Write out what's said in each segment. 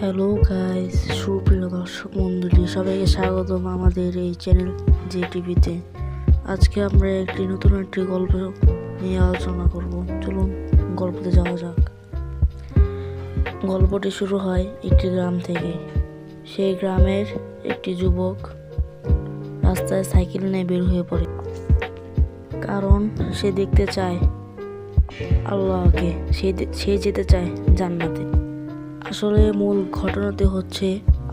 Hello guys, সুপ্রিয় দর্শক মণ্ডলী, সবাইকে স্বাগতম আমাদের এই চ্যানেল জে টিভিতে। আজকে আমরা নতুন একটি গল্প নিয়ে আলোচনা করব। চলুন গল্পতে যাওয়া যাক। গল্পটি শুরু হয় একটি গ্রাম থেকে। সেই গ্রামের একটি যুবক রাস্তায় সাইকেল নিয়ে বের হয়ে পড়ে, কারণ সে দেখতে চায় আল্লাহকে, সে যেতে চায় জান্নাতে। আসলে মূল ঘটনাতে হচ্ছে,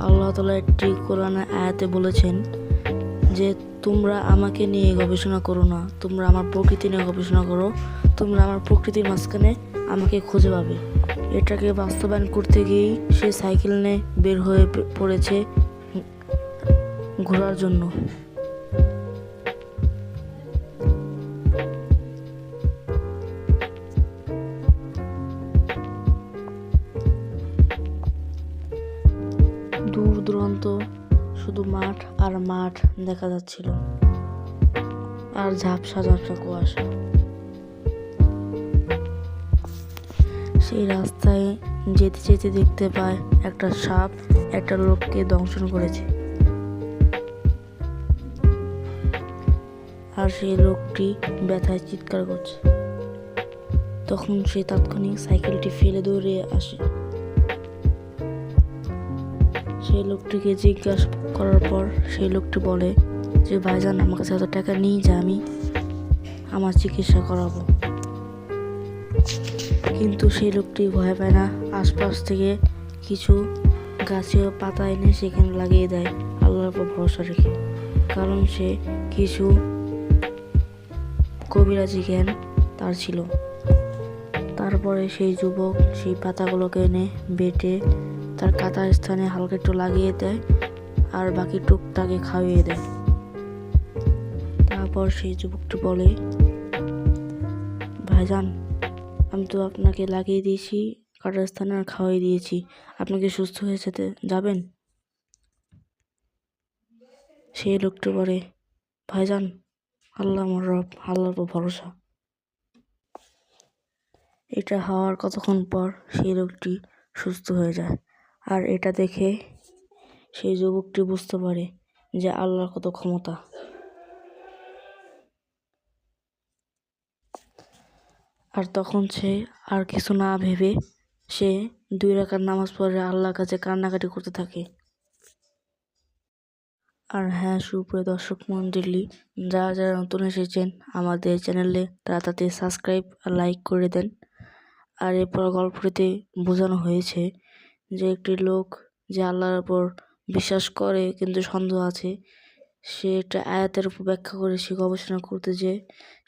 আল্লাহ তাআলা একটি কোরআনের আয়াতে বলেছেন যে তোমরা আমাকে নিয়ে গবেষণা করো না, তোমরা আমার প্রকৃতি নিয়ে গবেষণা করো, তোমরা আমার প্রকৃতির মাঝখানে আমাকে খুঁজে পাবে। এটাকে বাস্তবায়ন করতে গিয়েই সে সাইকেল নিয়ে বের হয়ে পড়েছে ঘোরার জন্য। দূর দূরান্ত শুধু মাঠ আর মাঠ দেখা যাচ্ছিল, আর ঝাপসা ঝাপসা কুয়াশা। সেই রাস্তায় যেতে যেতে দেখতে পায় একটা সাপ একটা লোককে দংশন করেছে, আর সেই লোকটি ব্যথায় চিৎকার করছে। তখন সে তাৎক্ষণিক সাইকেলটি ফেলে দৌড়ে আসে। সেই লোকটিকে জিজ্ঞাসা করার পর সেই লোকটি বলে যে ভাইজান, আমার কাছে এত টাকা নেই যে আমি আমার চিকিৎসা করাবো। কিন্তু সেই লোকটি ভয় পায় না, আশপাশ থেকে কিছু গাছের পাতা এনে সেখানে লাগিয়ে দেয় আল্লাহর উপর ভরসা রেখে, কারণ সে কিছু কবিরাজি জ্ঞান তার ছিল। তারপরে সেই যুবক সেই পাতাগুলোকে এনে বেটে তার কাটার স্থানে হালকা একটু লাগিয়ে দেয়, আর বাকি টুকটাকে খাইয়ে দেয়। তারপর সেই যুবকটি বলে, ভাইজান, আমি তো আপনাকে লাগিয়ে দিয়েছি কাটার স্থানে আর খাওয়াই দিয়েছি, আপনাকে সুস্থ হয়ে যেতে যাবেন? সেই লোকটি বলে, ভাইজান, আল্লাহ আমার রব, আল্লাহর উপর ভরসা। এটা হওয়ার কতক্ষণ পর সেই লোকটি সুস্থ হয়ে যায়, আর এটা দেখে সেই যুবকটি বুঝতে পারে যে আল্লাহর কত ক্ষমতা। আর তখন সে আর কিছু না ভেবে সে 2 রাকাত নামাজ পড়ে আল্লাহর কাছে কান্নাকাটি করতে থাকে। আর হ্যাঁ, সুপ্রিয় দর্শক মণ্ডলী, যারা নতুন এসেছেন আমাদের চ্যানেলে, তারা তাতে সাবস্ক্রাইব আর লাইক করে দেন। আর এরপর গল্পটিতে বোঝানো হয়েছে যে একটি লোক যে আল্লাহর উপর বিশ্বাস করে কিন্তু সন্দেহ আছে, সে একটা আয়াতের উপর ব্যাখ্যা করে সে গবেষণা করতে যেয়ে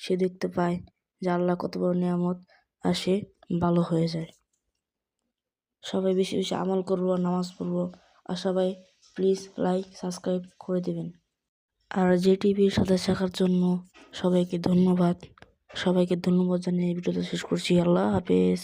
সে দেখতে পায় যে আল্লাহ কত বড় নিয়ামত, আর সে ভালো হয়ে যায়। সবাই বেশি বেশি আমল করবো আর নামাজ পড়বো, আর সবাই প্লিজ লাইক সাবস্ক্রাইব করে দেবেন। আর জে টিভির সাথে থাকার জন্য সবাইকে ধন্যবাদ জানিয়ে ভিডিওটা শেষ করছি। আল্লাহ হাফেজ।